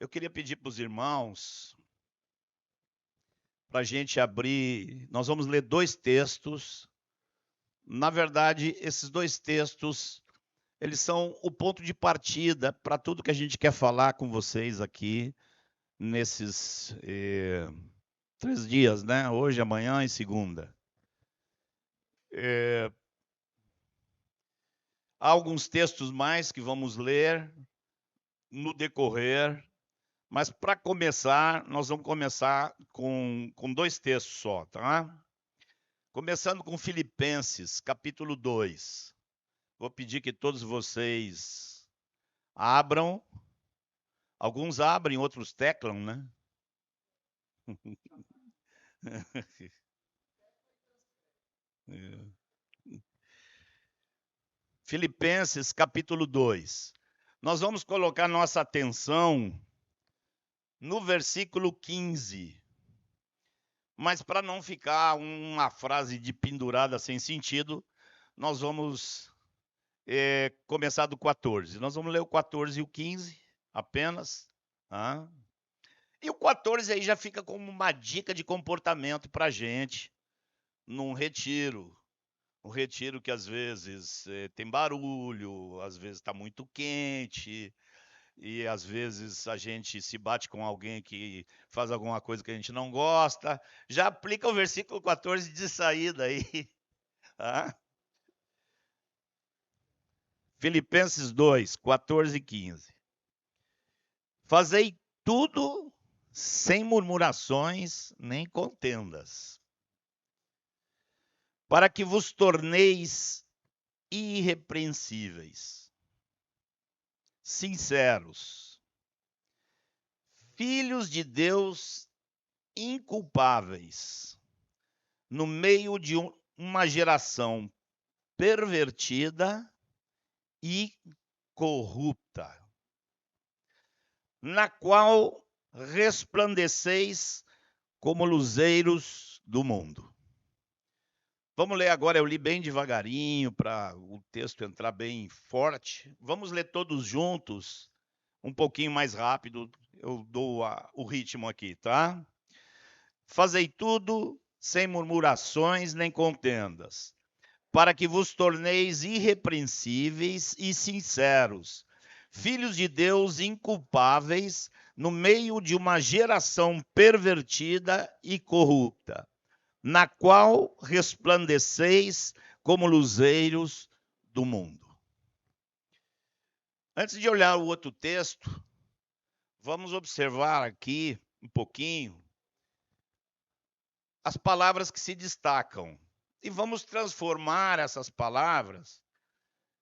Eu queria pedir para os irmãos, para a gente abrir, nós vamos ler 2 textos. Na verdade, esses 2 textos, eles são o ponto de partida para tudo que a gente quer falar com vocês aqui, nesses 3 dias, né? Hoje, amanhã e segunda. Há alguns textos mais que vamos ler no decorrer, mas para começar, nós vamos começar com 2 textos só, tá? Começando com Filipenses, capítulo 2. Vou pedir que todos vocês abram. Alguns abrem, outros teclam, né? Filipenses, capítulo 2. Nós vamos colocar nossa atenção no versículo 15. Mas para não ficar uma frase de pendurada sem sentido, nós vamos começar do 14. Nós vamos ler o 14 e o 15 apenas. Tá? E o 14 aí já fica como uma dica de comportamento para a gente num retiro. Um retiro que às vezes tem barulho, às vezes está muito quente, e às vezes a gente se bate com alguém que faz alguma coisa que a gente não gosta. Já aplica o versículo 14 de saída aí. Tá? Filipenses 2, 14 e 15. Fazei tudo sem murmurações nem contendas, para que vos torneis irrepreensíveis, sinceros, filhos de Deus inculpáveis, no meio de uma geração pervertida e corrupta, na qual resplandeceis como luzeiros do mundo. Vamos ler agora, eu li bem devagarinho para o texto entrar bem forte. Vamos ler todos juntos, um pouquinho mais rápido, eu dou o ritmo aqui, tá? Fazei tudo sem murmurações nem contendas, para que vos torneis irrepreensíveis e sinceros, filhos de Deus inculpáveis, no meio de uma geração pervertida e corrupta, na qual resplandeceis como luzeiros do mundo. Antes de olhar o outro texto, vamos observar aqui um pouquinho as palavras que se destacam. E vamos transformar essas palavras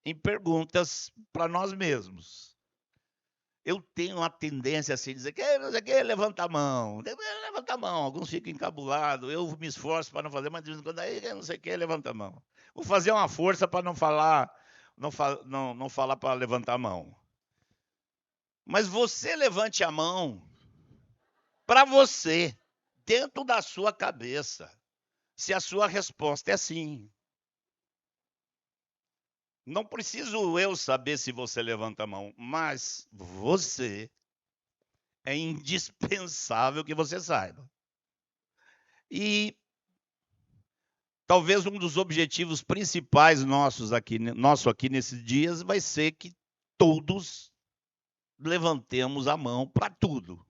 em perguntas para nós mesmos. Eu tenho uma tendência assim, de dizer que não sei o que, levanta a mão. Levanta a mão, alguns ficam encabulados. Eu me esforço para não fazer, mas de vez em quando aí não sei o que, levanta a mão. Vou fazer uma força para não falar, não falar para levantar a mão. Mas você levante a mão para você, dentro da sua cabeça, se a sua resposta é sim. Não preciso eu saber se você levanta a mão, mas você é indispensável que você saiba. E talvez um dos objetivos principais nosso aqui nesses dias vai ser que todos levantemos a mão para tudo.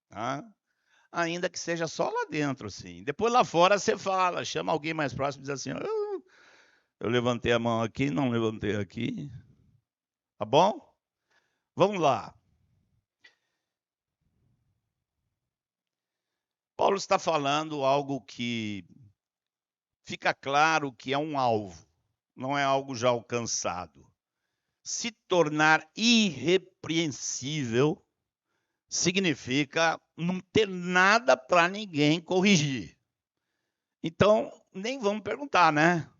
Tá? Ainda que seja só lá dentro, assim. Depois lá fora você fala, chama alguém mais próximo e diz assim, eu levantei a mão aqui, não levantei aqui. Tá bom? Vamos lá. Paulo está falando algo que fica claro que é um alvo, não é algo já alcançado. Se tornar irrepreensível significa não ter nada para ninguém corrigir. Então, nem vamos perguntar, né?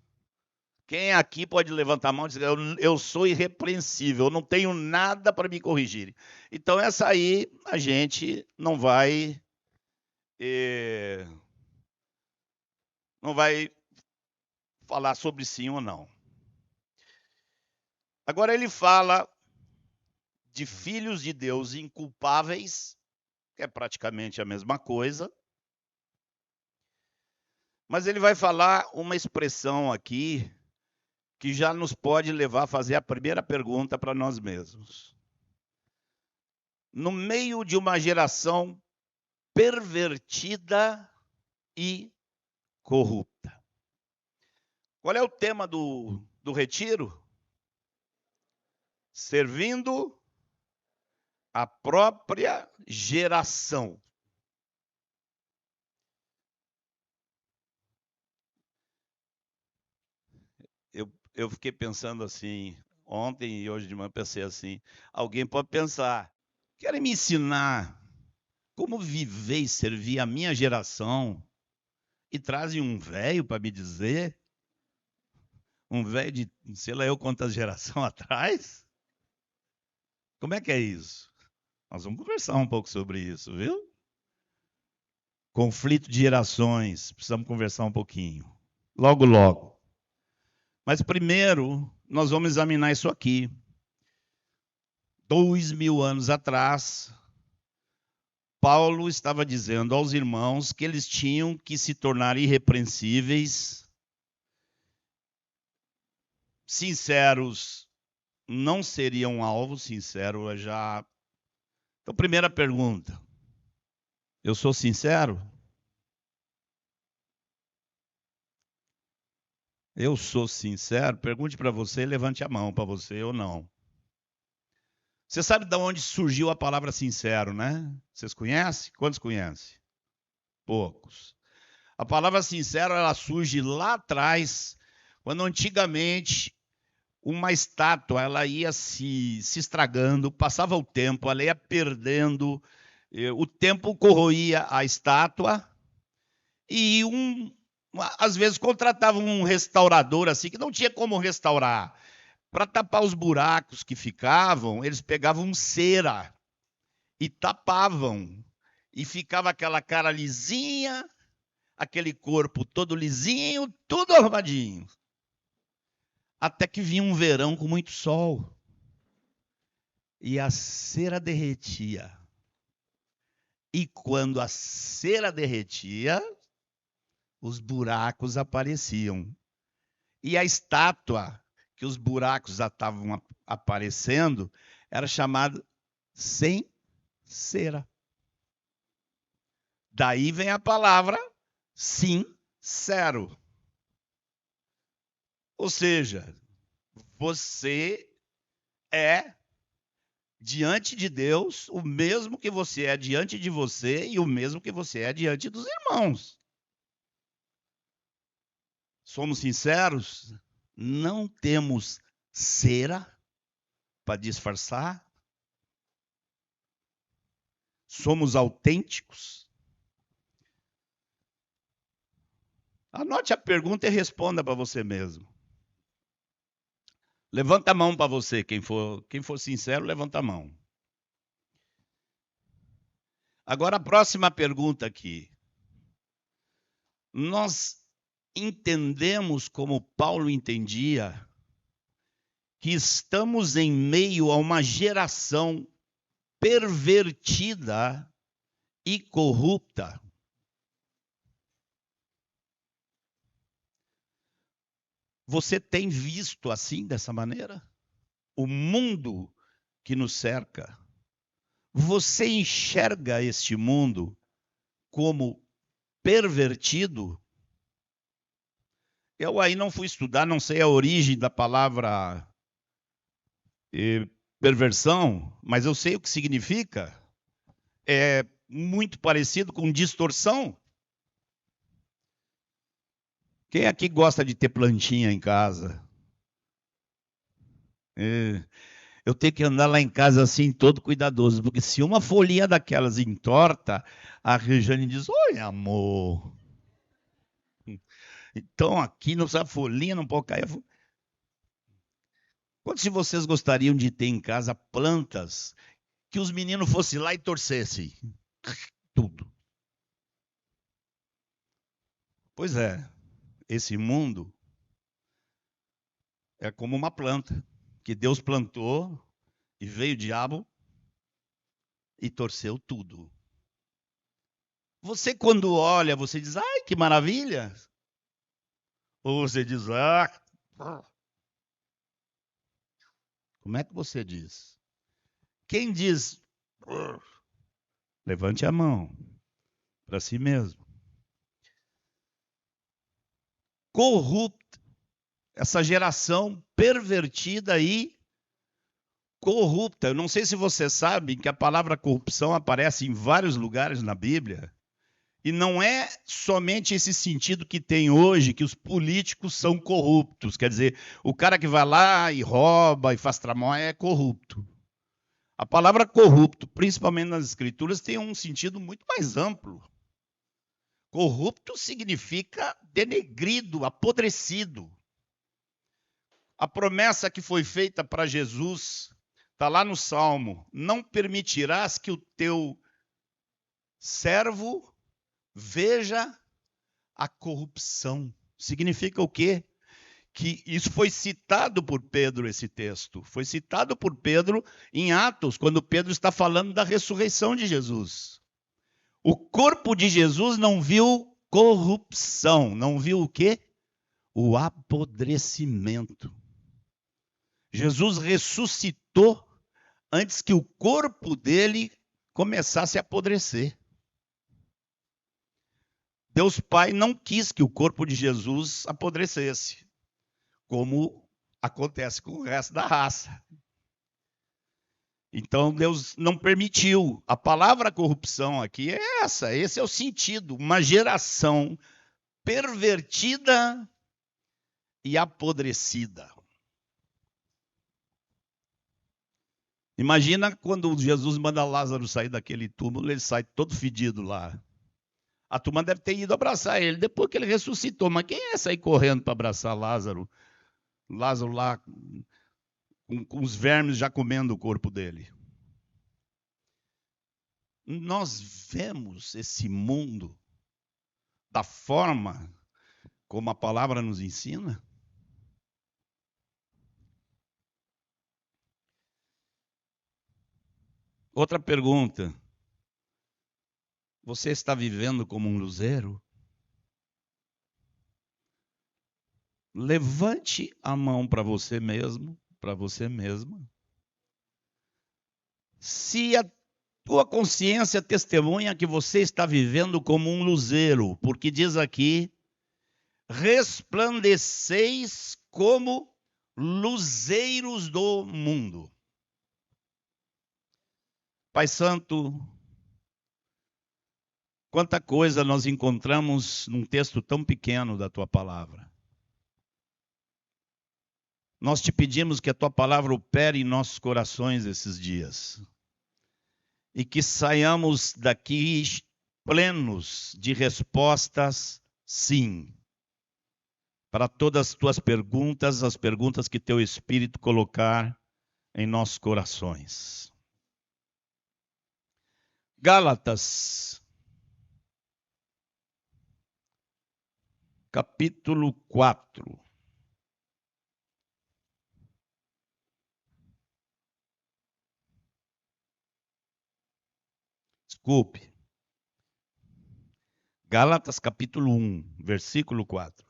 Quem aqui pode levantar a mão e dizer, eu sou irrepreensível, eu não tenho nada para me corrigir. Então, essa aí a gente não vai falar sobre sim ou não. Agora ele fala de filhos de Deus inculpáveis, que é praticamente a mesma coisa. Mas ele vai falar uma expressão aqui que já nos pode levar a fazer a primeira pergunta para nós mesmos. No meio de uma geração pervertida e corrupta. Qual é o tema do retiro? Servindo a própria geração. Eu fiquei pensando assim, ontem e hoje de manhã pensei assim, alguém pode pensar, querem me ensinar como viver e servir a minha geração e trazem um velho para me dizer, um velho de sei lá eu quantas gerações atrás? Como é que é isso? Nós vamos conversar um pouco sobre isso, viu? Conflito de gerações, precisamos conversar um pouquinho. Logo, logo. Mas primeiro, nós vamos examinar isso aqui. 2000 anos atrás, Paulo estava dizendo aos irmãos que eles tinham que se tornar irrepreensíveis, sinceros, não seriam alvo, sincero é já. Então, primeira pergunta, eu sou sincero? Eu sou sincero? Pergunte para você, levante a mão para você ou não. Você sabe de onde surgiu a palavra sincero, né? Vocês conhecem? Quantos conhecem? Poucos. A palavra sincero, ela surge lá atrás, quando antigamente uma estátua, ela ia se estragando, passava o tempo, ela ia perdendo, o tempo corroía a estátua, e às vezes contratavam um restaurador assim, que não tinha como restaurar. Para tapar os buracos que ficavam, eles pegavam cera e tapavam. E ficava aquela cara lisinha, aquele corpo todo lisinho, tudo arrumadinho. Até que vinha um verão com muito sol. E a cera derretia. E quando a cera derretia, os buracos apareciam. E a estátua, que os buracos já estavam aparecendo, era chamada sem cera. Daí vem a palavra sincero. Ou seja, você é diante de Deus o mesmo que você é diante de você e o mesmo que você é diante dos irmãos. Somos sinceros? Não temos cera para disfarçar? Somos autênticos? Anote a pergunta e responda para você mesmo. Levanta a mão para você, quem for sincero, levanta a mão. Agora a próxima pergunta aqui. Nós entendemos como Paulo entendia que estamos em meio a uma geração pervertida e corrupta. Você tem visto assim, dessa maneira? O mundo que nos cerca. Você enxerga este mundo como pervertido? Eu aí não fui estudar, não sei a origem da palavra perversão, mas eu sei o que significa. É muito parecido com distorção. Quem aqui gosta de ter plantinha em casa? Eu tenho que andar lá em casa assim, todo cuidadoso, porque se uma folhinha daquelas entorta, a Rejane diz: oi, amor. Então aqui a folhinha não pode cair. Quantos de vocês gostariam de ter em casa plantas que os meninos fossem lá e torcessem? Tudo. Pois é, esse mundo é como uma planta que Deus plantou E veio o diabo e torceu tudo. Você, quando olha, você diz, ai, que maravilha. Ou você diz, como é que você diz? Quem diz, levante a mão para si mesmo. Corrupta, essa geração pervertida e corrupta. Eu não sei se você sabe que a palavra corrupção aparece em vários lugares na Bíblia. E não é somente esse sentido que tem hoje, que os políticos são corruptos. Quer dizer, o cara que vai lá e rouba e faz tramóia é corrupto. A palavra corrupto, principalmente nas Escrituras, tem um sentido muito mais amplo. Corrupto significa denegrido, apodrecido. A promessa que foi feita para Jesus está lá no Salmo: não permitirás que o teu servo veja a corrupção. Significa o quê? Que isso foi citado por Pedro, esse texto. Foi citado por Pedro em Atos, quando Pedro está falando da ressurreição de Jesus. O corpo de Jesus não viu corrupção, não viu o quê? O apodrecimento. Jesus ressuscitou antes que o corpo dele começasse a apodrecer. Deus Pai não quis que o corpo de Jesus apodrecesse, como acontece com o resto da raça. Então Deus não permitiu. A palavra corrupção aqui é essa, esse é o sentido. Uma geração pervertida e apodrecida. Imagina quando Jesus manda Lázaro sair daquele túmulo, ele sai todo fedido lá. A turma deve ter ido abraçar ele depois que ele ressuscitou. Mas quem é sair correndo para abraçar Lázaro? Lázaro lá com os vermes já comendo o corpo dele. Nós vemos esse mundo da forma como a palavra nos ensina? Outra pergunta. Você está vivendo como um luzeiro? Levante a mão para você mesmo, para você mesma. Se a tua consciência testemunha que você está vivendo como um luzeiro, porque diz aqui, resplandeceis como luzeiros do mundo. Pai Santo, quanta coisa nós encontramos num texto tão pequeno da tua palavra. Nós te pedimos que a tua palavra opere em nossos corações esses dias. E que saiamos daqui plenos de respostas sim. Para todas as tuas perguntas, as perguntas que teu Espírito colocar em nossos corações. Gálatas, capítulo 4. Desculpe. Gálatas, capítulo 1, versículo 4.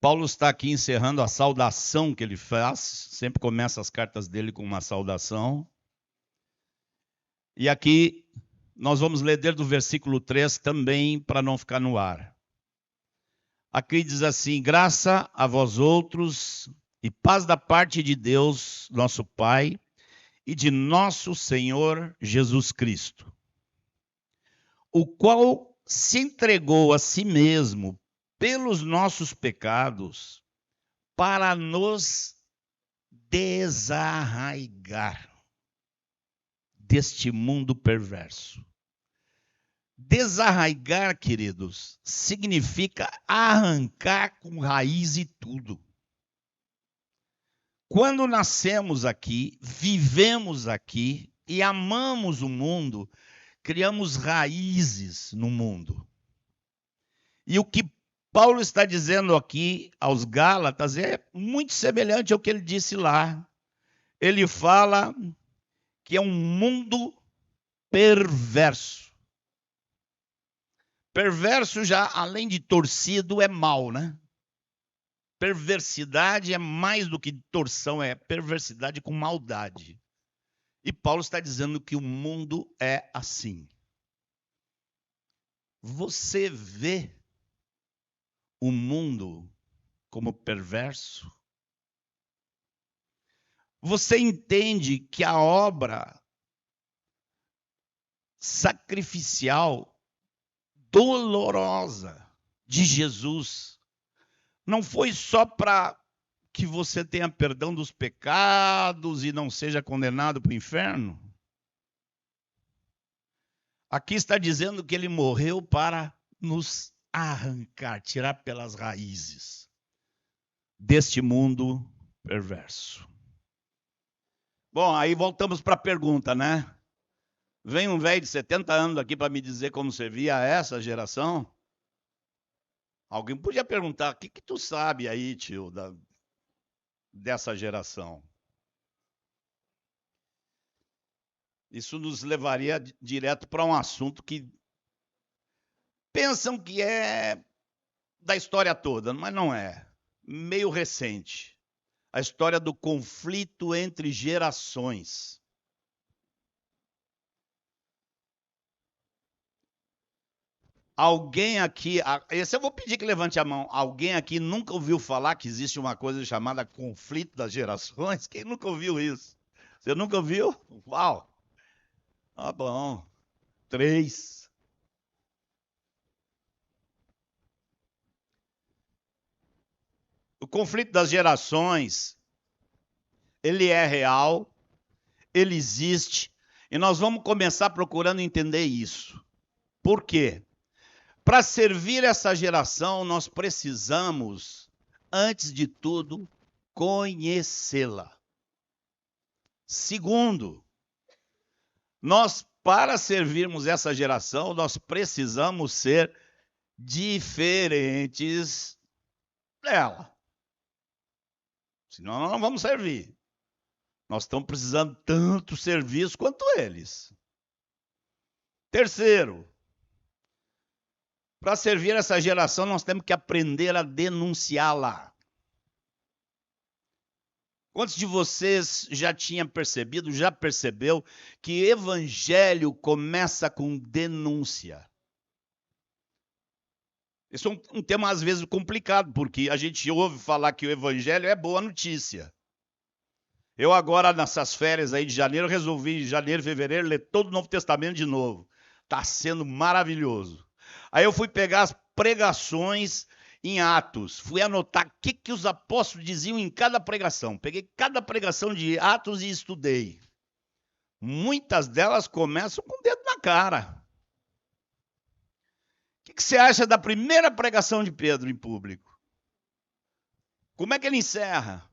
Paulo está aqui encerrando a saudação que ele faz, sempre começa as cartas dele com uma saudação. E aqui nós vamos ler desde o versículo 3 também, para não ficar no ar. Aqui diz assim: graça a vós outros e paz da parte de Deus, nosso Pai, e de nosso Senhor Jesus Cristo, o qual se entregou a si mesmo pelos nossos pecados, para nos desarraigar deste mundo perverso. Desarraigar, queridos, significa arrancar com raiz e tudo. Quando nascemos aqui, vivemos aqui e amamos o mundo, criamos raízes no mundo. E o que Paulo está dizendo aqui aos Gálatas é muito semelhante ao que ele disse lá. Ele fala que é um mundo perverso. Perverso já, além de torcido, é mal, né? Perversidade é mais do que torção, é perversidade com maldade. E Paulo está dizendo que o mundo é assim. Você vê o mundo como perverso? Você entende que a obra sacrificial, dolorosa de Jesus não foi só para que você tenha perdão dos pecados e não seja condenado para o inferno? Aqui está dizendo que ele morreu para nos arrancar, tirar pelas raízes deste mundo perverso. Bom, aí voltamos para a pergunta, né? Vem um velho de 70 anos aqui para me dizer como servia a essa geração? Alguém podia perguntar, o que tu sabe aí, tio, dessa geração? Isso nos levaria direto para um assunto que pensam que é da história toda, mas não é. Meio recente. A história do conflito entre gerações. Alguém aqui, esse eu vou pedir que levante a mão. Alguém aqui nunca ouviu falar que existe uma coisa chamada conflito das gerações? Quem nunca ouviu isso? Você nunca ouviu? Uau! Ah, bom. 3. O conflito das gerações, ele é real, ele existe, e nós vamos começar procurando entender isso. Por quê? Para servir essa geração, nós precisamos, antes de tudo, conhecê-la. Segundo, nós, para servirmos essa geração, nós precisamos ser diferentes dela. Senão nós não vamos servir. Nós estamos precisando tanto serviço quanto eles. Terceiro, para servir essa geração, nós temos que aprender a denunciá-la. Quantos de vocês já tinham percebido, já percebeu, que evangelho começa com denúncia? Esse é um tema, às vezes, complicado, porque a gente ouve falar que o evangelho é boa notícia. Eu agora, nessas férias aí de janeiro, resolvi, em janeiro, fevereiro, ler todo o Novo Testamento de novo. Está sendo maravilhoso. Aí eu fui pegar as pregações em Atos, fui anotar o que os apóstolos diziam em cada pregação. Peguei cada pregação de Atos e estudei. Muitas delas começam com o dedo na cara. O que você acha da primeira pregação de Pedro em público? Como é que ele encerra?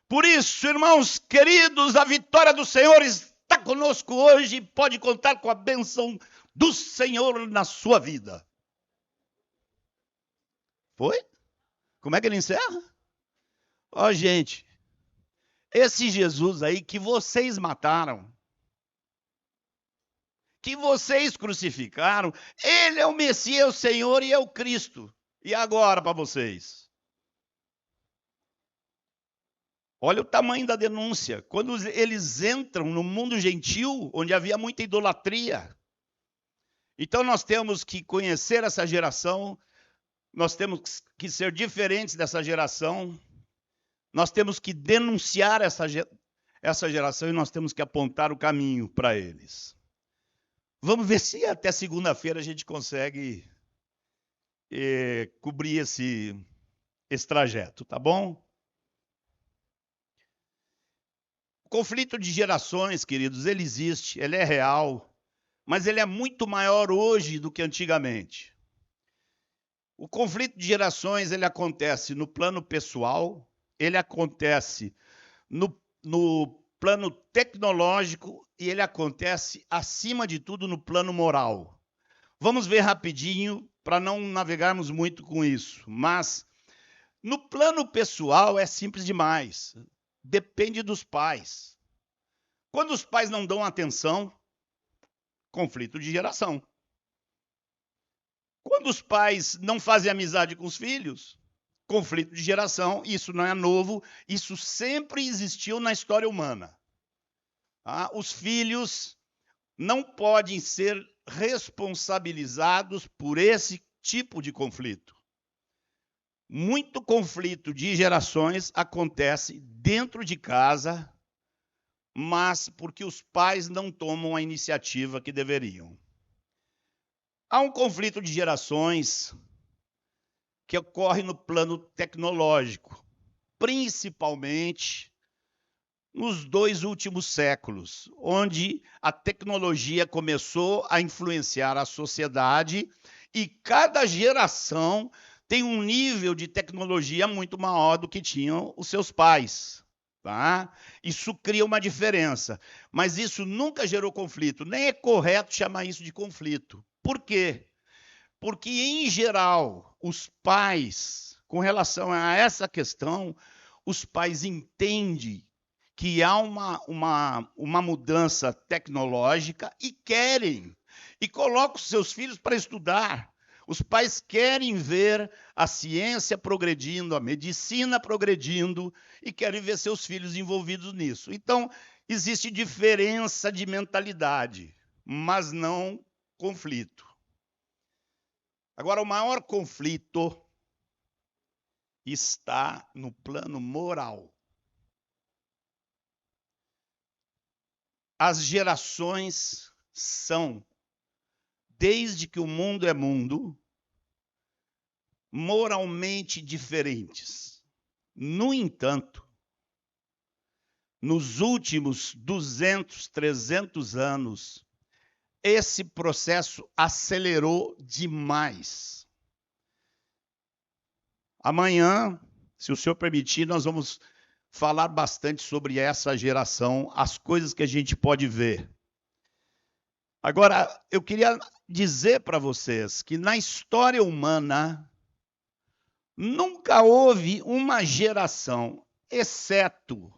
Por isso, irmãos queridos, a vitória do Senhor está conosco hoje e pode contar com a bênção do Senhor na sua vida. Foi? Como é que ele encerra? Ó, gente, esse Jesus aí que vocês mataram, que vocês crucificaram, ele é o Messias, o Senhor e é o Cristo. E agora para vocês? Olha o tamanho da denúncia. Quando eles entram no mundo gentil, onde havia muita idolatria. Então nós temos que conhecer essa geração, nós temos que ser diferentes dessa geração, nós temos que denunciar essa geração e nós temos que apontar o caminho para eles. Vamos ver se até segunda-feira a gente consegue cobrir esse trajeto, tá bom? O conflito de gerações, queridos, ele existe, ele é real, mas ele é muito maior hoje do que antigamente. O conflito de gerações, ele acontece no plano pessoal, ele acontece no plano tecnológico e ele acontece, acima de tudo, no plano moral. Vamos ver rapidinho para não navegarmos muito com isso. Mas no plano pessoal é simples demais. Depende dos pais. Quando os pais não dão atenção, conflito de geração. Quando os pais não fazem amizade com os filhos, conflito de geração. Isso não é novo, isso sempre existiu na história humana. Os filhos não podem ser responsabilizados por esse tipo de conflito. Muito conflito de gerações acontece dentro de casa, mas porque os pais não tomam a iniciativa que deveriam. Há um conflito de gerações que ocorre no plano tecnológico, principalmente nos 2 últimos séculos, onde a tecnologia começou a influenciar a sociedade e cada geração tem um nível de tecnologia muito maior do que tinham os seus pais. Tá? Isso cria uma diferença, mas isso nunca gerou conflito, nem é correto chamar isso de conflito. Por quê? Porque, em geral, os pais, com relação a essa questão, os pais entendem que há uma mudança tecnológica e querem, e colocam seus filhos para estudar. Os pais querem ver a ciência progredindo, a medicina progredindo, e querem ver seus filhos envolvidos nisso. Então, existe diferença de mentalidade, mas não conflito. Agora, o maior conflito está no plano moral. As gerações são, desde que o mundo é mundo, moralmente diferentes. No entanto, nos últimos 200, 300 anos, esse processo acelerou demais. Amanhã, se o senhor permitir, nós vamos falar bastante sobre essa geração, as coisas que a gente pode ver. Agora, eu queria dizer para vocês que na história humana, nunca houve uma geração, exceto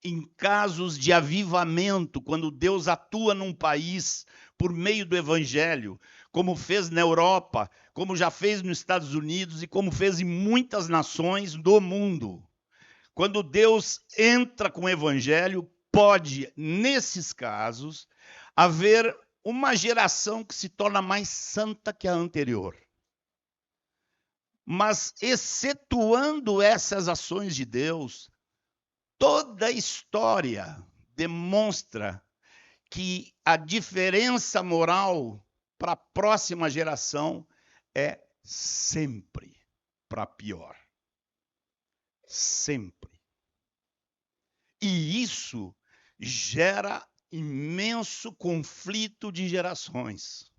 em casos de avivamento, quando Deus atua num país por meio do evangelho, como fez na Europa, como já fez nos Estados Unidos e como fez em muitas nações do mundo. Quando Deus entra com o evangelho, pode, nesses casos, haver uma geração que se torna mais santa que a anterior. Mas, excetuando essas ações de Deus, toda a história demonstra que a diferença moral para a próxima geração é sempre para pior. Sempre. E isso gera imenso conflito de gerações.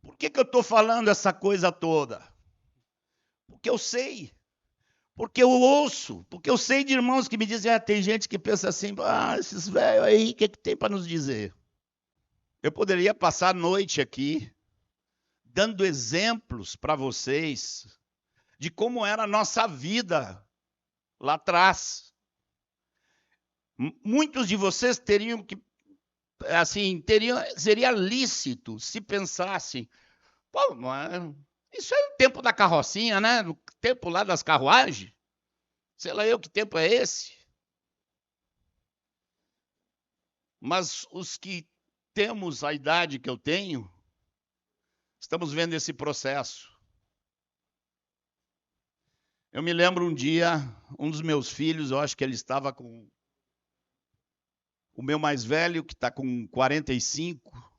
Por que eu estou falando essa coisa toda? Porque eu sei. Porque eu ouço, porque eu sei de irmãos que me dizem, tem gente que pensa assim, esses velhos aí, o que tem para nos dizer? Eu poderia passar a noite aqui, dando exemplos para vocês, de como era a nossa vida lá atrás. Muitos de vocês teriam que, assim, seria lícito se pensassem, isso é o tempo da carrocinha, né? No tempo lá das carruagens. Sei lá eu que tempo é esse. Mas os que temos a idade que eu tenho, estamos vendo esse processo. Eu me lembro um dia, um dos meus filhos, eu acho que ele estava com o meu mais velho, que está com 45,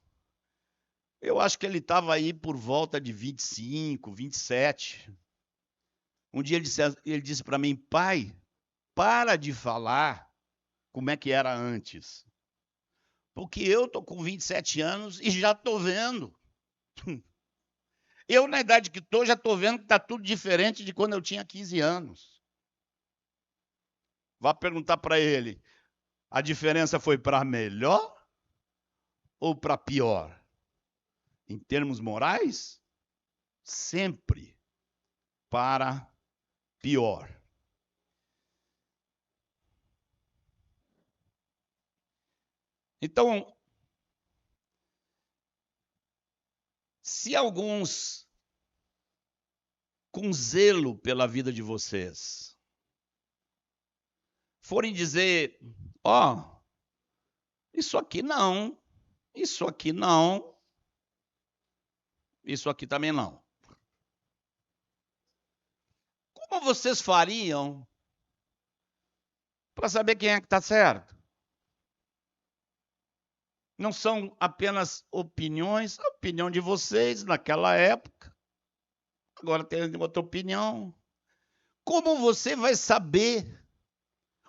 eu acho que ele estava aí por volta de 25, 27. Um dia ele disse para mim, pai, para de falar como é que era antes. Porque eu estou com 27 anos e já estou vendo. Eu, na idade que estou, já estou vendo que está tudo diferente de quando eu tinha 15 anos. Vá perguntar para ele, a diferença foi para melhor ou para pior? em termos morais, sempre para pior. Então, se alguns, com zelo pela vida de vocês, forem dizer, ó, isso aqui não, isso aqui não, isso aqui também não. Como vocês fariam para saber quem é que está certo? Não são apenas opiniões, a opinião de vocês naquela época. Agora tem outra opinião. Como você vai saber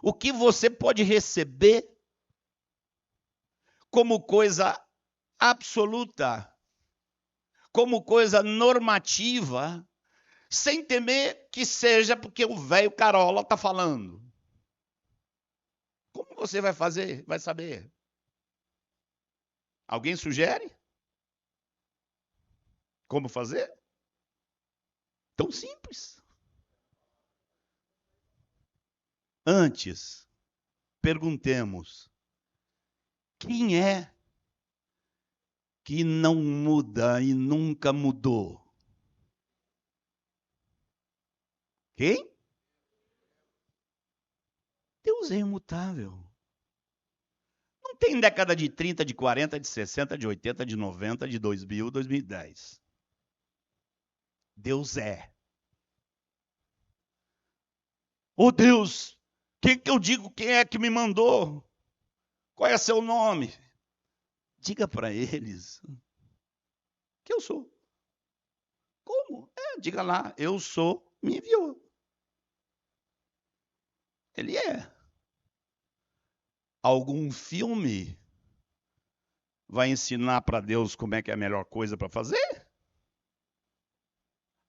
o que você pode receber como coisa absoluta, como coisa normativa, sem temer que seja porque o velho Carola está falando? Como você vai fazer? Vai saber? Alguém sugere? Como fazer? Tão simples. Antes, perguntemos: quem é que não muda e nunca mudou? Quem? Deus é imutável. Não tem década de 30, de 40, de 60, de 80, de 90, de 2000, 2010. Deus é. Oh Deus, quem que eu digo? Quem é que me mandou? Qual é seu nome? Diga para eles que eu sou. Como? Diga lá, eu sou, me enviou. Ele é. Algum filme vai ensinar para Deus como é que é a melhor coisa para fazer?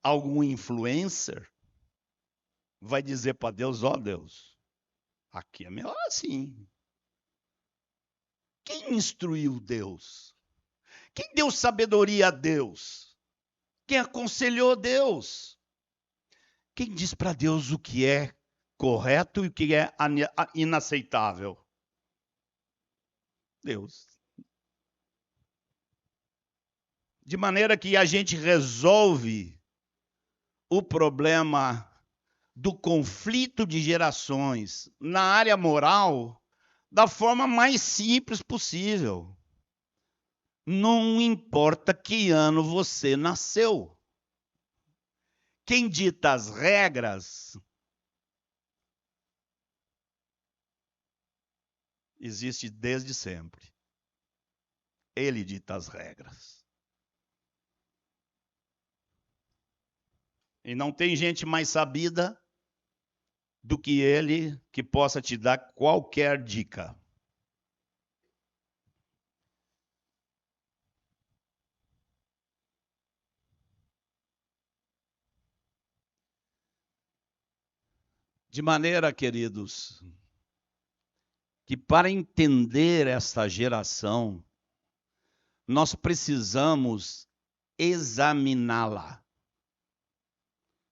Algum influencer vai dizer para Deus, ó Deus, aqui é melhor assim. Quem instruiu Deus? Quem deu sabedoria a Deus? Quem aconselhou Deus? Quem diz para Deus o que é correto e o que é inaceitável? Deus. De maneira que a gente resolve o problema do conflito de gerações na área moral da forma mais simples possível. Não importa que ano você nasceu. Quem dita as regras existe desde sempre. Ele dita as regras. E não tem gente mais sabida do que ele que possa te dar qualquer dica. De maneira, queridos, que para entender esta geração, nós precisamos examiná-la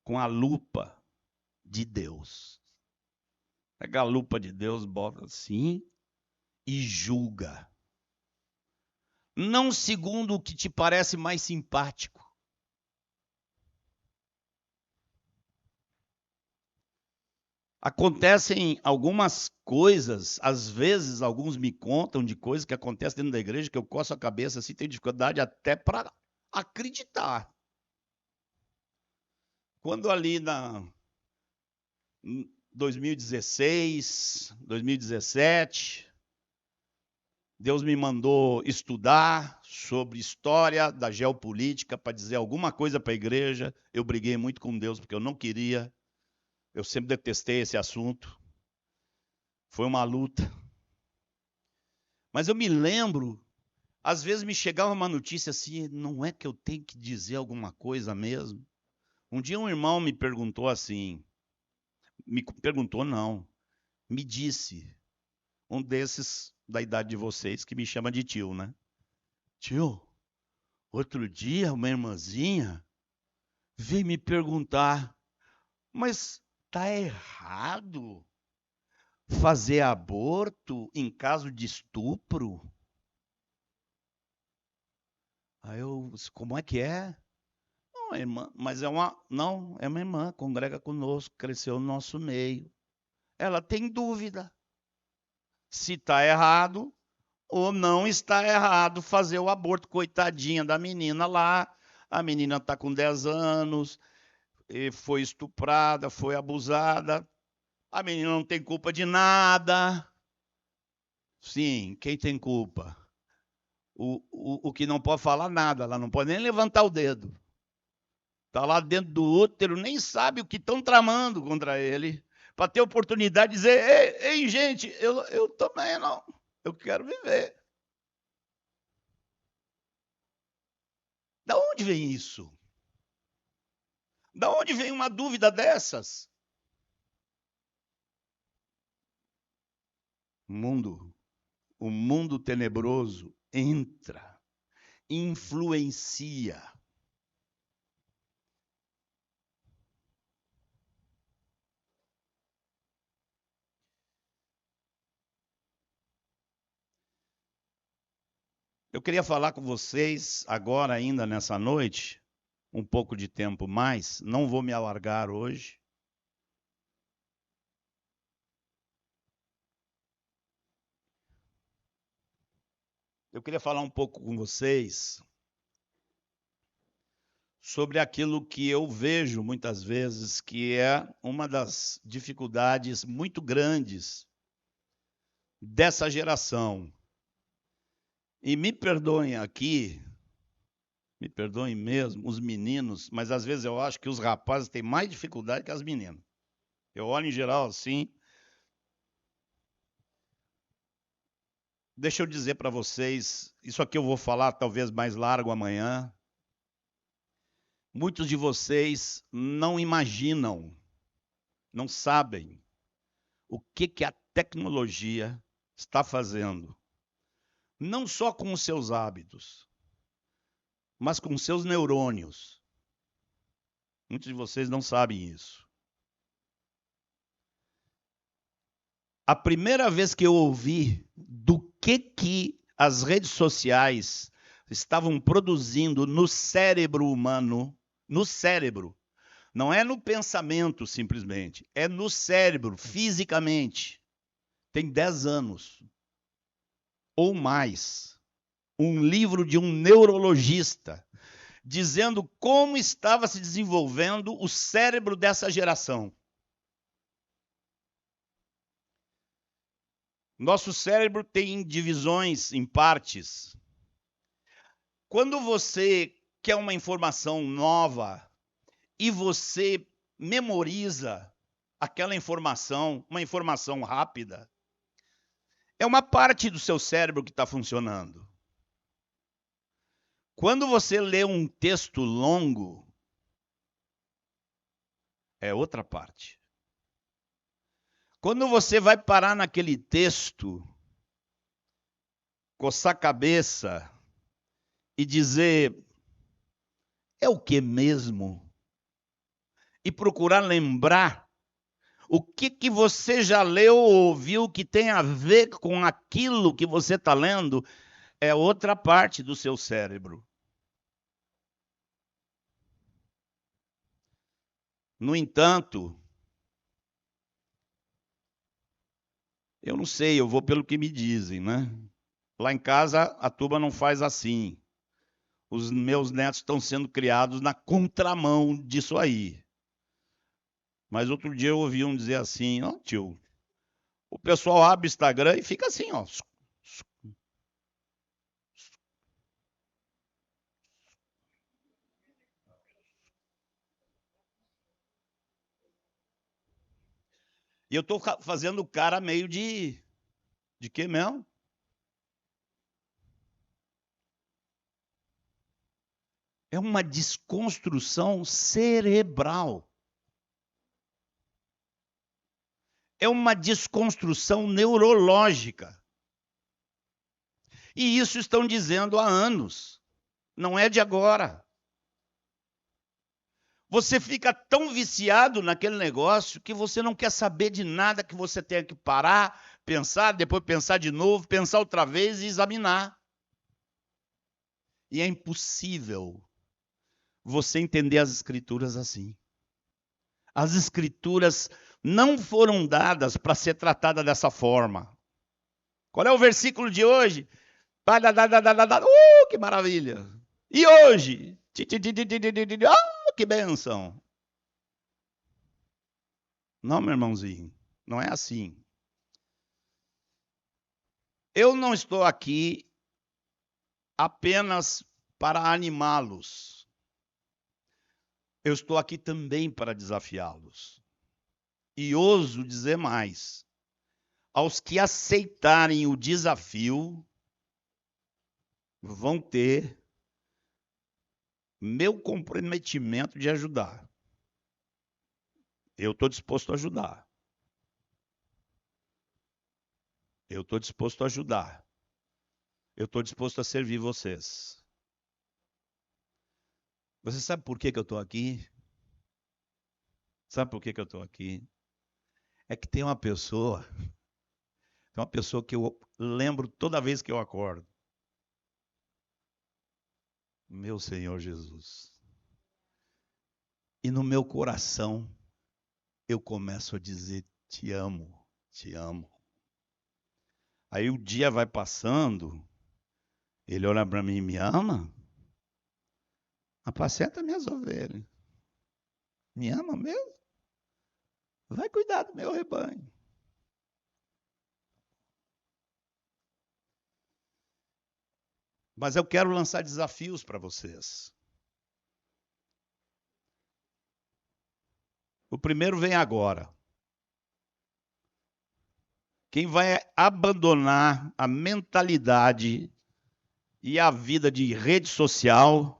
com a lupa de Deus. Pega a lupa de Deus, bota assim e julga. Não segundo o que te parece mais simpático. Acontecem algumas coisas, às vezes alguns me contam de coisas que acontecem dentro da igreja que eu coço a cabeça assim, tenho dificuldade até para acreditar. Quando ali na 2016, 2017, Deus me mandou estudar sobre história da geopolítica para dizer alguma coisa para a igreja. Eu briguei muito com Deus porque eu não queria. Eu sempre detestei esse assunto. Foi uma luta. Mas eu me lembro, às vezes me chegava uma notícia assim, não é que eu tenho que dizer alguma coisa mesmo? Um dia um irmão me perguntou assim, me disse, um desses da idade de vocês que me chama de tio, né? Tio, Outro dia, uma irmãzinha veio me perguntar, mas está errado fazer aborto em caso de estupro? Aí eu disse, como é que é? Não, irmã, mas não, é uma irmã, congrega conosco, cresceu no nosso meio. Ela tem dúvida se está errado ou não está errado fazer o aborto. Coitadinha da menina lá, a menina está com 10 anos, foi estuprada, foi abusada, a menina não tem culpa de nada. Sim, quem tem culpa? O que não pode falar nada, ela não pode nem levantar o dedo. Está lá dentro do útero, nem sabe o que estão tramando contra ele, para ter oportunidade de dizer, ei gente, eu também não, eu quero viver. Da onde vem isso? Da onde vem uma dúvida dessas? O mundo tenebroso entra, influencia. Eu queria falar com vocês agora, ainda nessa noite, um pouco de tempo mais, não vou me alargar hoje. Eu queria falar um pouco com vocês sobre aquilo que eu vejo muitas vezes que é uma das dificuldades muito grandes dessa geração. E me perdoem aqui, me perdoem mesmo, os meninos, mas às vezes eu acho que os rapazes têm mais dificuldade que as meninas. Eu olho em geral assim. Deixa eu dizer para vocês, isso aqui eu vou falar talvez mais largo amanhã. Muitos de vocês não imaginam, não sabem o que a tecnologia está fazendo, não só com os seus hábitos, mas com os seus neurônios. Muitos de vocês não sabem isso. A primeira vez que eu ouvi do que as redes sociais estavam produzindo no cérebro humano, no cérebro, não é no pensamento simplesmente, é no cérebro, fisicamente. Tem 10 anos ou mais. Um livro de um neurologista dizendo como estava se desenvolvendo o cérebro dessa geração. Nosso cérebro tem divisões em partes. Quando você quer uma informação nova e você memoriza aquela informação, uma informação rápida, é uma parte do seu cérebro que está funcionando. Quando você lê um texto longo, é outra parte. Quando você vai parar naquele texto, coçar a cabeça e dizer, é o que mesmo? E procurar lembrar o que você já leu ou ouviu que tem a ver com aquilo que você está lendo, é outra parte do seu cérebro. No entanto, eu não sei, eu vou pelo que me dizem, né? Lá em casa, a turma não faz assim. Os meus netos estão sendo criados na contramão disso aí. Mas outro dia eu ouvi um dizer assim, ó, tio, o pessoal abre o Instagram e fica assim, ó. E eu estou fazendo o cara meio de quê mesmo? É uma desconstrução cerebral. É uma desconstrução neurológica. E isso estão dizendo há anos. Não é de agora. Você fica tão viciado naquele negócio que você não quer saber de nada, que você tenha que parar, pensar, depois pensar de novo, pensar outra vez e examinar. E é impossível você entender as Escrituras assim. As Escrituras não foram dadas para ser tratada dessa forma. Qual é o versículo de hoje? Que maravilha! E hoje? Que bênção! Não, meu irmãozinho, não é assim. Eu não estou aqui apenas para animá-los. Eu estou aqui também para desafiá-los. E ouso dizer mais: aos que aceitarem o desafio, vão ter meu comprometimento de ajudar. Eu estou disposto a ajudar. Eu estou disposto a ajudar. Eu estou disposto a servir vocês. Você sabe por que eu estou aqui? Sabe por que eu estou aqui? É que tem uma pessoa que eu lembro toda vez que eu acordo. Meu Senhor Jesus. E no meu coração eu começo a dizer: te amo, te amo. Aí o dia vai passando, ele olha para mim e me ama? Apacenta minhas ovelhas. Me ama mesmo? Vai cuidar do meu rebanho. Mas eu quero lançar desafios para vocês. O primeiro vem agora. Quem vai abandonar a mentalidade e a vida de rede social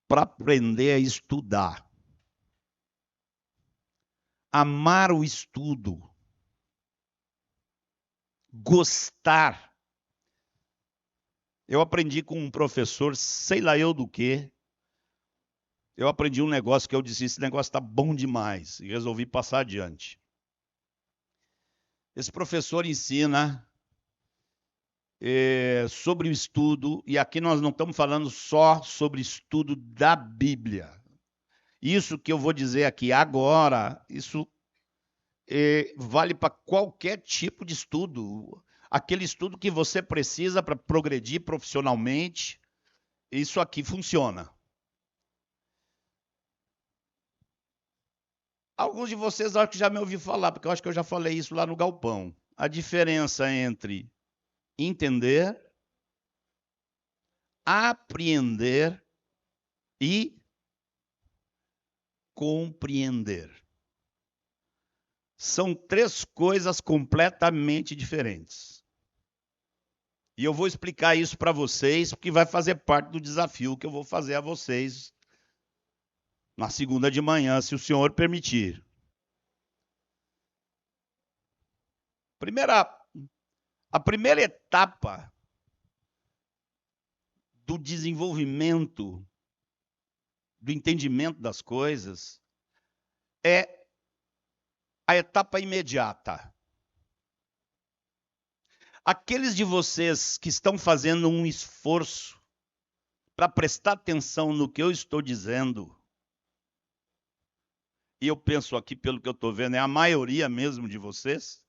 para aprender a estudar. Amar o estudo. Gostar. Eu aprendi com um professor, sei lá eu do quê. Eu aprendi um negócio que eu disse: esse negócio está bom demais. E resolvi passar adiante. Esse professor ensina sobre o estudo, e aqui nós não estamos falando só sobre estudo da Bíblia. Isso que eu vou dizer aqui agora, isso vale para qualquer tipo de estudo. Aquele estudo que você precisa para progredir profissionalmente, isso aqui funciona. Alguns de vocês acho que já me ouviram falar, porque eu acho que eu já falei isso lá no galpão. A diferença entre entender, apreender e compreender. São três coisas completamente diferentes. E eu vou explicar isso para vocês, porque vai fazer parte do desafio que eu vou fazer a vocês na segunda de manhã, se o Senhor permitir. A primeira etapa do desenvolvimento, do entendimento das coisas, é a etapa imediata. Aqueles de vocês que estão fazendo um esforço para prestar atenção no que eu estou dizendo, e eu penso aqui, pelo que eu estou vendo, é a maioria mesmo de vocês,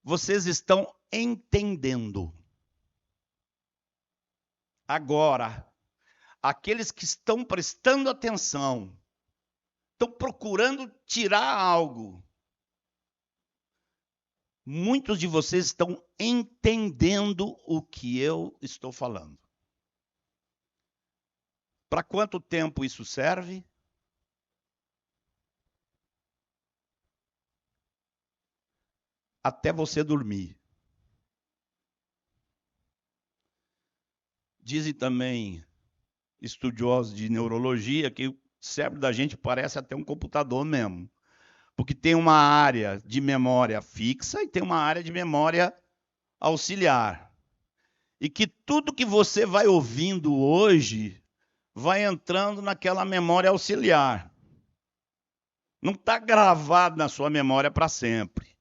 vocês estão entendendo. Agora, aqueles que estão prestando atenção, estão procurando tirar algo, muitos de vocês estão entendendo o que eu estou falando. Para quanto tempo isso serve? Até você dormir. Dizem também estudiosos de neurologia que o cérebro da gente parece até um computador mesmo. Porque tem uma área de memória fixa e tem uma área de memória auxiliar. E que tudo que você vai ouvindo hoje vai entrando naquela memória auxiliar. Não está gravado na sua memória para sempre.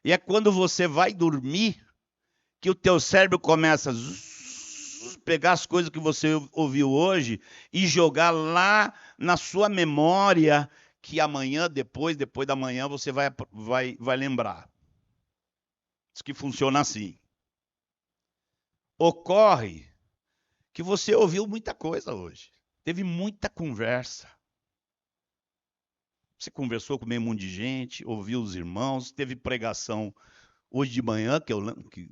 E é quando você vai dormir que o teu cérebro começa a pegar as coisas que você ouviu hoje e jogar lá na sua memória, que amanhã, depois da manhã, você vai lembrar. Isso que funciona assim. Ocorre que você ouviu muita coisa hoje. Teve muita conversa. Você conversou com meio mundo de gente, ouviu os irmãos, teve pregação hoje de manhã, que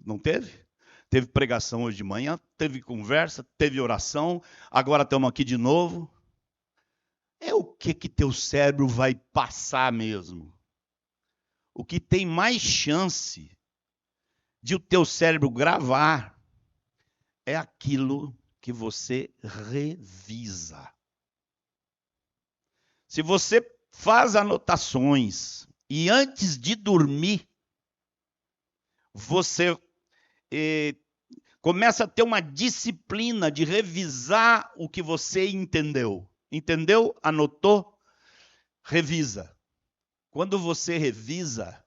não teve? Teve pregação hoje de manhã, teve conversa, teve oração, agora estamos aqui de novo. É o que teu cérebro vai passar mesmo? O que tem mais chance de o teu cérebro gravar é aquilo que você revisa. Se você faz anotações e antes de dormir, você começa a ter uma disciplina de revisar o que você entendeu. Entendeu? Anotou? Revisa. Quando você revisa,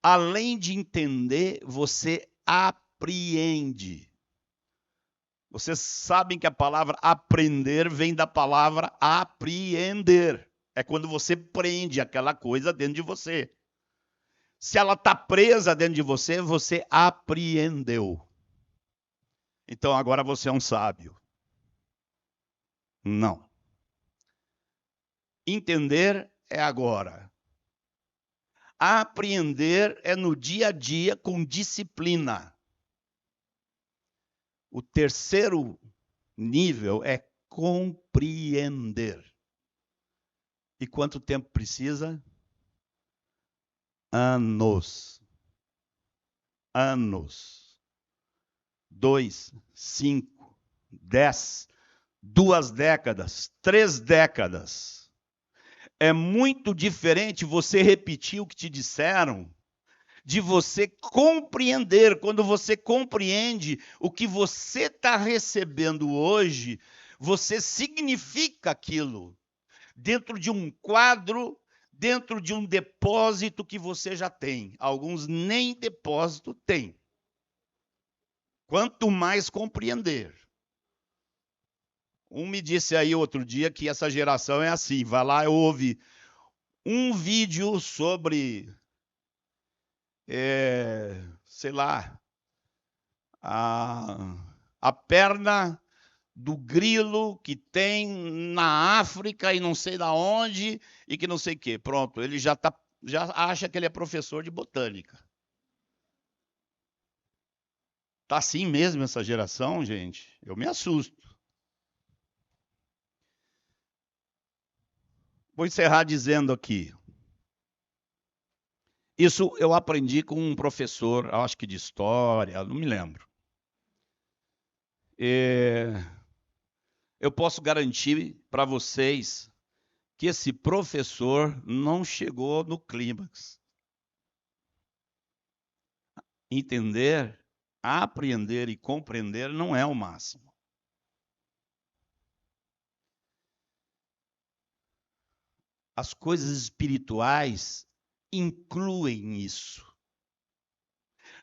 além de entender, você apreende. Vocês sabem que a palavra aprender vem da palavra apreender. É quando você prende aquela coisa dentro de você. Se ela está presa dentro de você, você apreendeu. Então agora você é um sábio. Não. Entender é agora. Apreender é no dia a dia com disciplina. O terceiro nível é compreender. E quanto tempo precisa? Anos. Anos. 2, 5, 10, 2 décadas, 3 décadas. É muito diferente você repetir o que te disseram de você compreender. Quando você compreende o que você está recebendo hoje, você significa aquilo dentro de um quadro, dentro de um depósito que você já tem. Alguns nem depósito têm. Quanto mais compreender. Um me disse aí outro dia que essa geração é assim. Vai lá e ouve um vídeo sobre, sei lá, a perna do grilo que tem na África e não sei da onde e que não sei o quê. Pronto, ele já acha que ele é professor de botânica. Tá assim mesmo essa geração, gente? Eu me assusto. Vou encerrar dizendo aqui. Isso eu aprendi com um professor, acho que de história, não me lembro. Eu posso garantir para vocês que esse professor não chegou no clímax. Entender, apreender e compreender não é o máximo. As coisas espirituais incluem isso.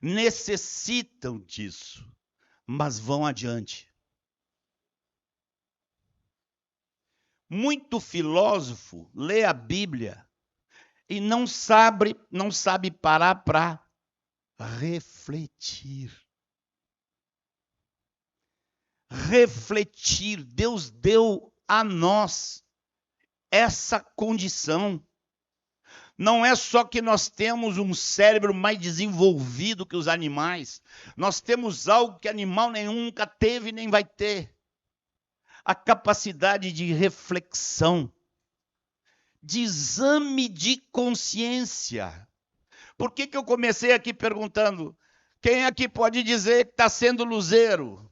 Necessitam disso, mas vão adiante. Muito filósofo lê a Bíblia e não sabe parar para refletir. Refletir. Deus deu a nós essa condição. Não é só que nós temos um cérebro mais desenvolvido que os animais. Nós temos algo que animal nenhum nunca teve nem vai ter. A capacidade de reflexão, de exame de consciência. Por que eu comecei aqui perguntando? Quem aqui pode dizer que está sendo luzeiro?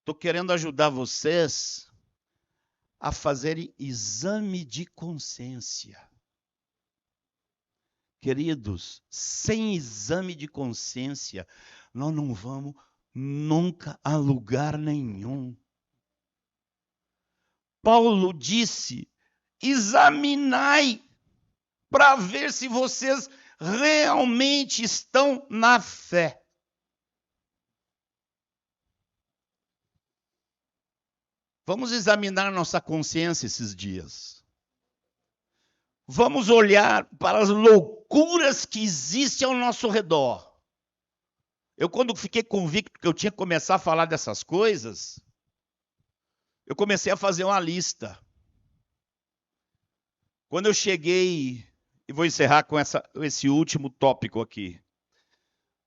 Estou querendo ajudar vocês a fazerem exame de consciência. Queridos, sem exame de consciência, nós não vamos nunca a lugar nenhum. Paulo disse: examinai para ver se vocês realmente estão na fé. Vamos examinar nossa consciência esses dias. Vamos olhar para as loucuras que existem ao nosso redor. Eu, quando fiquei convicto que eu tinha que começar a falar dessas coisas, eu comecei a fazer uma lista. Quando eu cheguei, e vou encerrar com esse último tópico aqui.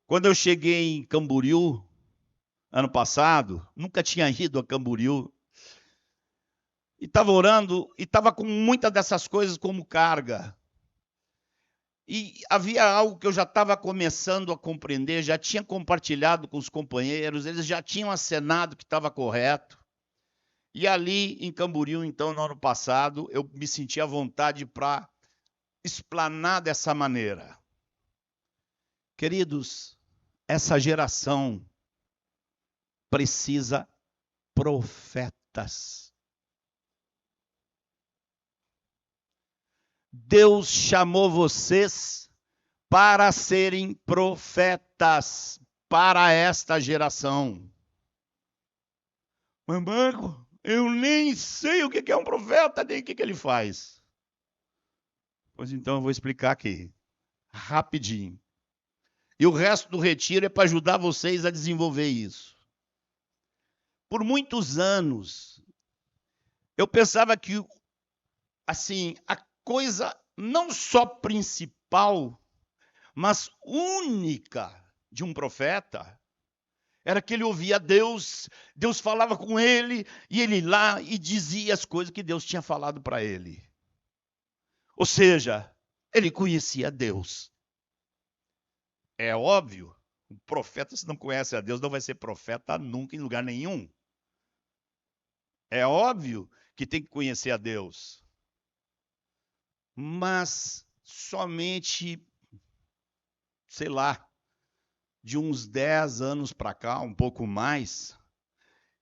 Quando eu cheguei em Camboriú, ano passado, nunca tinha ido a Camboriú, e estava orando, e estava com muitas dessas coisas como carga. E havia algo que eu já estava começando a compreender, já tinha compartilhado com os companheiros, eles já tinham acenado que estava correto. E ali em Camboriú, então, no ano passado, eu me senti à vontade para explanar dessa maneira. Queridos, essa geração precisa profetas. Deus chamou vocês para serem profetas para esta geração. Mas, Marco, eu nem sei o que é um profeta, nem o que ele faz. Pois então eu vou explicar aqui, rapidinho. E o resto do retiro é para ajudar vocês a desenvolver isso. Por muitos anos, eu pensava que, assim, a coisa não só principal, mas única de um profeta era que ele ouvia Deus, Deus falava com ele, e ele ia lá e dizia as coisas que Deus tinha falado para ele. Ou seja, ele conhecia Deus. É óbvio, o profeta, se não conhece a Deus, não vai ser profeta nunca em lugar nenhum. É óbvio que tem que conhecer a Deus. Mas somente, sei lá, de uns 10 anos para cá, um pouco mais,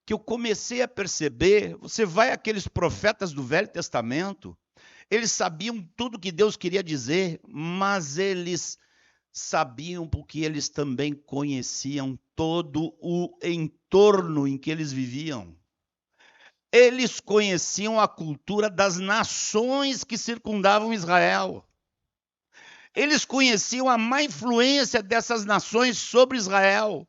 que eu comecei a perceber, você vai àqueles profetas do Velho Testamento, eles sabiam tudo que Deus queria dizer, mas eles sabiam porque eles também conheciam todo o entorno em que eles viviam. Eles conheciam a cultura das nações que circundavam Israel. Eles conheciam a má influência dessas nações sobre Israel.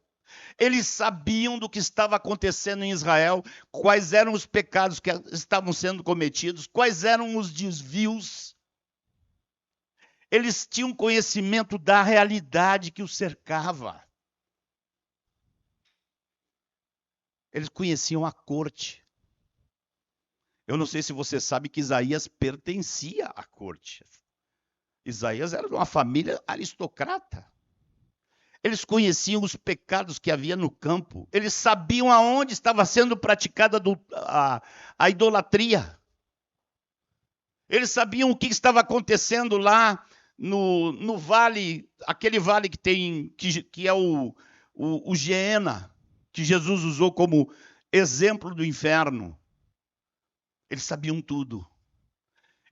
Eles sabiam do que estava acontecendo em Israel, quais eram os pecados que estavam sendo cometidos, quais eram os desvios. Eles tinham conhecimento da realidade que os cercava. Eles conheciam a corte. Eu não sei se você sabe que Isaías pertencia à corte. Isaías era de uma família aristocrata. Eles conheciam os pecados que havia no campo. Eles sabiam aonde estava sendo praticada a idolatria. Eles sabiam o que estava acontecendo lá no vale, aquele vale que é o Geena, que Jesus usou como exemplo do inferno. Eles sabiam tudo.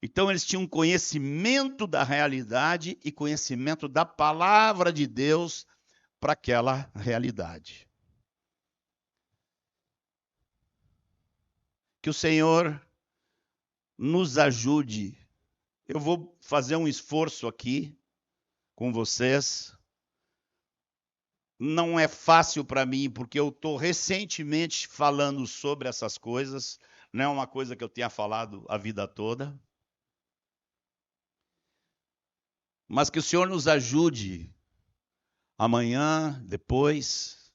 Então eles tinham conhecimento da realidade e conhecimento da palavra de Deus para aquela realidade. Que o Senhor nos ajude. Eu vou fazer um esforço aqui com vocês. Não é fácil para mim, porque eu estou recentemente falando sobre essas coisas. Não é uma coisa que eu tenha falado a vida toda. Mas que o Senhor nos ajude amanhã, depois,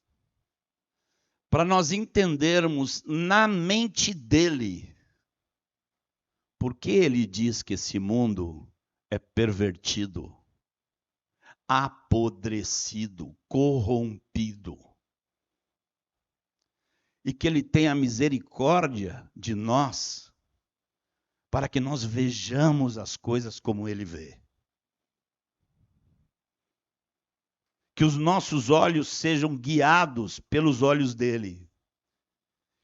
para nós entendermos na mente dele por que ele diz que esse mundo é pervertido, apodrecido, corrompido. E que ele tenha misericórdia de nós, para que nós vejamos as coisas como ele vê. Que os nossos olhos sejam guiados pelos olhos dele.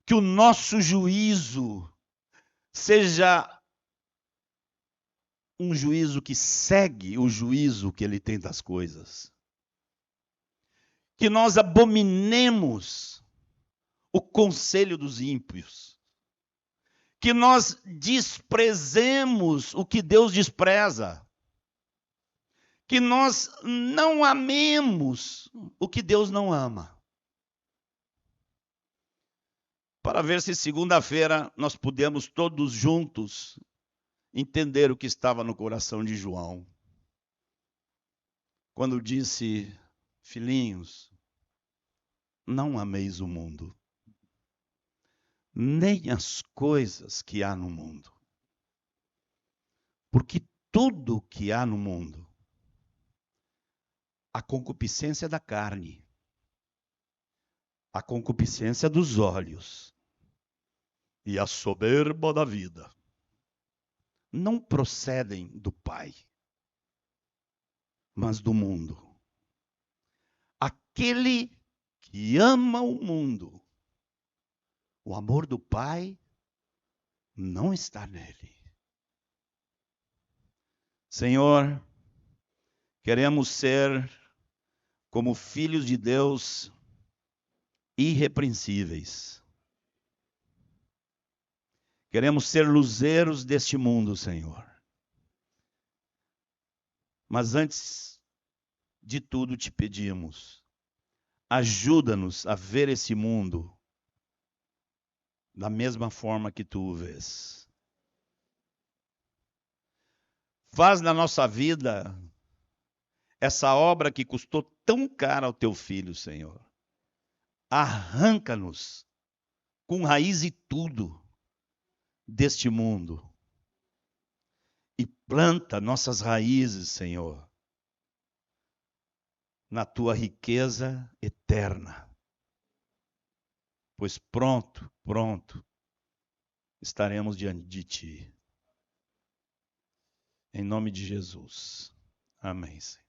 Que o nosso juízo seja um juízo que segue o juízo que ele tem das coisas. Que nós abominemos o conselho dos ímpios. Que nós desprezemos o que Deus despreza. Que nós não amemos o que Deus não ama. Para ver se segunda-feira nós pudemos todos juntos entender o que estava no coração de João. Quando disse: filhinhos, não ameis o mundo, nem as coisas que há no mundo. Porque tudo que há no mundo, a concupiscência da carne, a concupiscência dos olhos e a soberba da vida, não procedem do Pai, mas do mundo. Aquele que ama o mundo, o amor do Pai não está nele. Senhor, queremos ser como filhos de Deus irrepreensíveis. Queremos ser luzeiros deste mundo, Senhor. Mas antes de tudo te pedimos, ajuda-nos a ver esse mundo da mesma forma que tu o vês. Faz na nossa vida essa obra que custou tão cara ao teu filho, Senhor. Arranca-nos com raiz e tudo deste mundo e planta nossas raízes, Senhor, na tua riqueza eterna. Pois pronto estaremos diante de ti. Em nome de Jesus. Amém, Senhor.